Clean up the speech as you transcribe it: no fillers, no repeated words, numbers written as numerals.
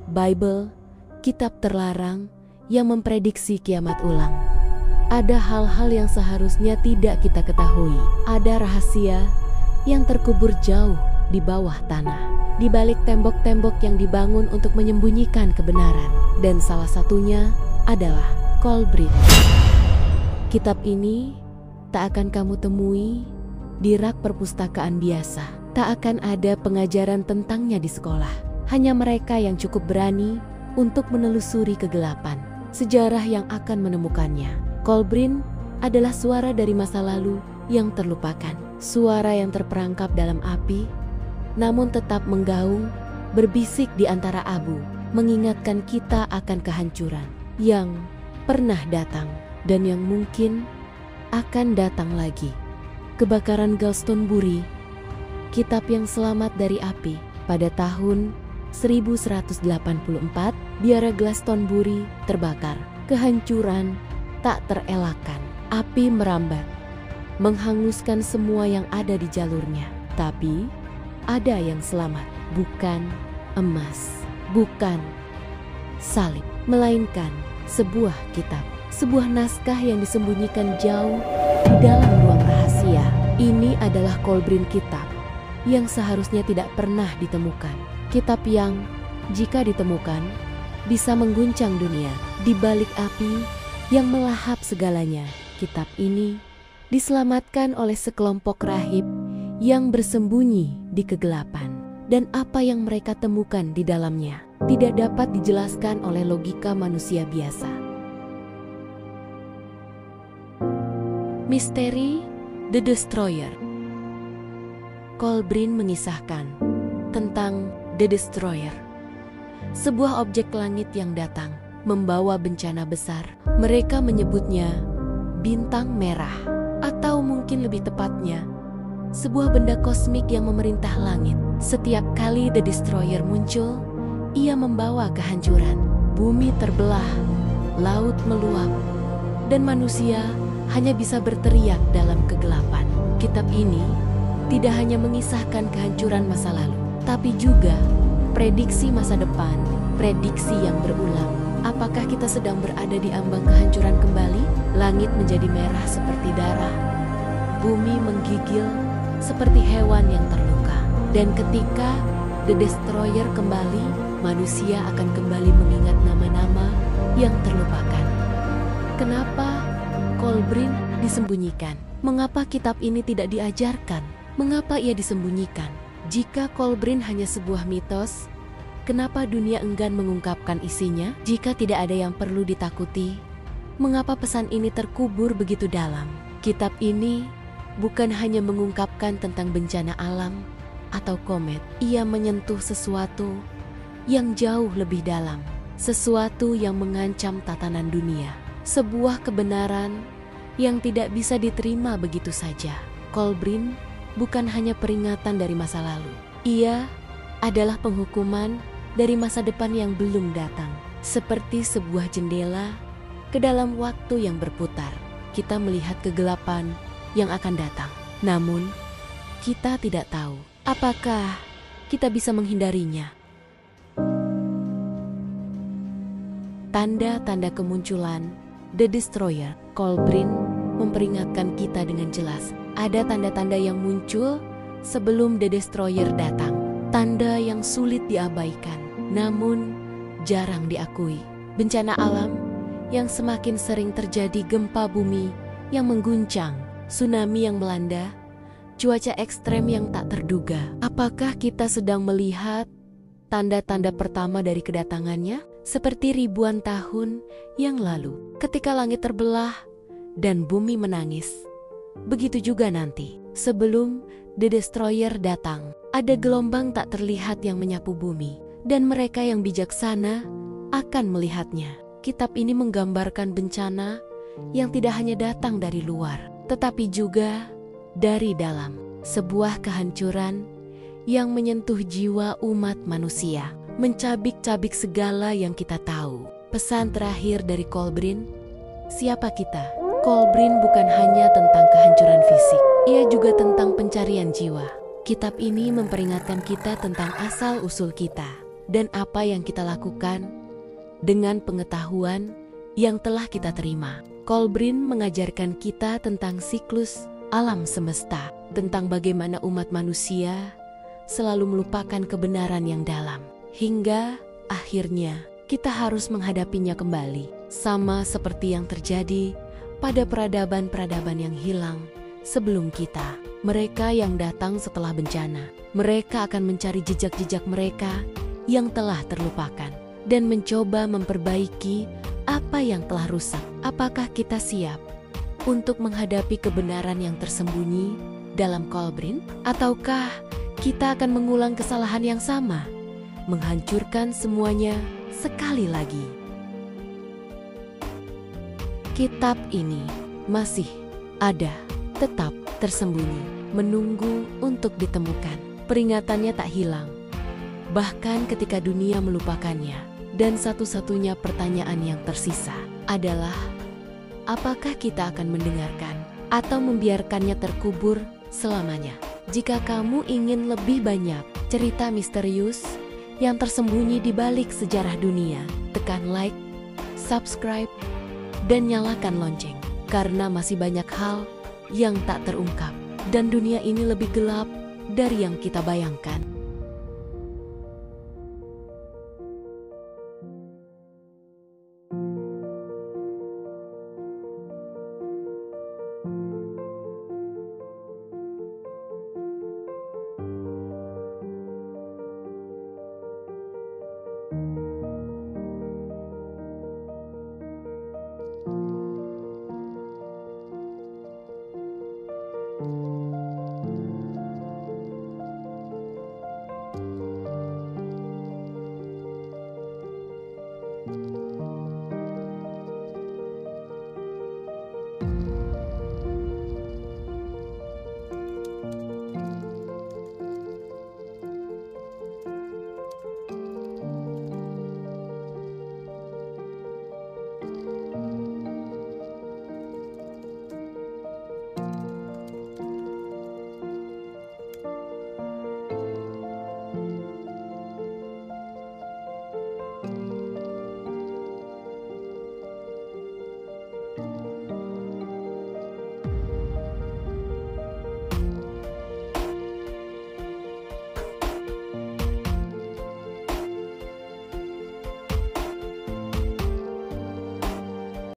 Bible, kitab terlarang yang memprediksi kiamat ulang. Ada hal-hal yang seharusnya tidak kita ketahui. Ada rahasia yang terkubur jauh di bawah tanah, di balik tembok-tembok yang dibangun untuk menyembunyikan kebenaran. Dan salah satunya adalah Kolbrin. Kitab ini tak akan kamu temui di rak perpustakaan biasa. Tak akan ada pengajaran tentangnya di sekolah. Hanya mereka yang cukup berani untuk menelusuri kegelapan, sejarah yang akan menemukannya. Kolbrin adalah suara dari masa lalu yang terlupakan. Suara yang terperangkap dalam api, namun tetap menggaung, berbisik di antara abu, mengingatkan kita akan kehancuran yang pernah datang dan yang mungkin akan datang lagi. Kebakaran Glastonbury, kitab yang selamat dari api. Pada tahun 1184, biara Glastonbury terbakar. Kehancuran tak terelakkan. Api merambat, menghanguskan semua yang ada di jalurnya. Tapi ada yang selamat, bukan emas, bukan salib, melainkan sebuah kitab, sebuah naskah yang disembunyikan jauh di dalam ruang rahasia. Ini adalah Kolbrin kitab yang seharusnya tidak pernah ditemukan. Kitab yang, jika ditemukan, bisa mengguncang dunia. Di balik api yang melahap segalanya, kitab ini diselamatkan oleh sekelompok rahib yang bersembunyi di kegelapan. Dan apa yang mereka temukan di dalamnya tidak dapat dijelaskan oleh logika manusia biasa. Misteri The Destroyer. Kolbrin mengisahkan tentang The Destroyer, sebuah objek langit yang datang membawa bencana besar. Mereka menyebutnya bintang merah, atau mungkin lebih tepatnya sebuah benda kosmik yang memerintah langit. Setiap kali The Destroyer muncul, ia membawa kehancuran. Bumi terbelah, laut meluap, dan manusia hanya bisa berteriak dalam kegelapan. Kitab ini tidak hanya mengisahkan kehancuran masa lalu, tapi juga prediksi masa depan, prediksi yang berulang. Apakah kita sedang berada di ambang kehancuran kembali? Langit menjadi merah seperti darah, bumi menggigil seperti hewan yang terluka. Dan ketika The Destroyer kembali, manusia akan kembali mengingat nama-nama yang terlupakan. Kenapa Kolbrin disembunyikan? Mengapa kitab ini tidak diajarkan? Mengapa ia disembunyikan? Jika Kolbrin hanya sebuah mitos, kenapa dunia enggan mengungkapkan isinya? Jika tidak ada yang perlu ditakuti, mengapa pesan ini terkubur begitu dalam? Kitab ini bukan hanya mengungkapkan tentang bencana alam atau komet. Ia menyentuh sesuatu yang jauh lebih dalam, sesuatu yang mengancam tatanan dunia, sebuah kebenaran yang tidak bisa diterima begitu saja. Kolbrin bukan hanya peringatan dari masa lalu, ia adalah penghukuman dari masa depan yang belum datang. Seperti sebuah jendela ke dalam waktu yang berputar, kita melihat kegelapan yang akan datang. Namun, kita tidak tahu apakah kita bisa menghindarinya. Tanda-tanda kemunculan The Destroyer. Kolbrin memperingatkan kita dengan jelas. Ada tanda-tanda yang muncul sebelum The Destroyer datang. Tanda yang sulit diabaikan, namun jarang diakui. Bencana alam yang semakin sering terjadi, gempa bumi yang mengguncang, tsunami yang melanda, cuaca ekstrem yang tak terduga. Apakah kita sedang melihat tanda-tanda pertama dari kedatangannya? Seperti ribuan tahun yang lalu, ketika langit terbelah dan bumi menangis. Begitu juga nanti, sebelum The Destroyer datang, ada gelombang tak terlihat yang menyapu bumi, dan mereka yang bijaksana akan melihatnya. Kitab ini menggambarkan bencana yang tidak hanya datang dari luar, tetapi juga dari dalam. Sebuah kehancuran yang menyentuh jiwa umat manusia, mencabik-cabik segala yang kita tahu. Pesan terakhir dari Kolbrin, siapa kita? Kolbrin bukan hanya tentang kehancuran fisik, ia juga tentang pencarian jiwa. Kitab ini memperingatkan kita tentang asal-usul kita, dan apa yang kita lakukan dengan pengetahuan yang telah kita terima. Kolbrin mengajarkan kita tentang siklus alam semesta, tentang bagaimana umat manusia selalu melupakan kebenaran yang dalam, hingga akhirnya kita harus menghadapinya kembali, sama seperti yang terjadi pada peradaban-peradaban yang hilang sebelum kita. Mereka yang datang setelah bencana, mereka akan mencari jejak-jejak mereka yang telah terlupakan dan mencoba memperbaiki apa yang telah rusak. Apakah kita siap untuk menghadapi kebenaran yang tersembunyi dalam Kolbrin? Ataukah kita akan mengulang kesalahan yang sama, menghancurkan semuanya sekali lagi? Kitab ini masih ada, tetap tersembunyi, menunggu untuk ditemukan. Peringatannya tak hilang, bahkan ketika dunia melupakannya. Dan satu-satunya pertanyaan yang tersisa adalah, apakah kita akan mendengarkan atau membiarkannya terkubur selamanya? Jika kamu ingin lebih banyak cerita misterius yang tersembunyi di balik sejarah dunia, tekan like, subscribe, dan nyalakan lonceng. Karena masih banyak hal yang tak terungkap, dan dunia ini lebih gelap dari yang kita bayangkan.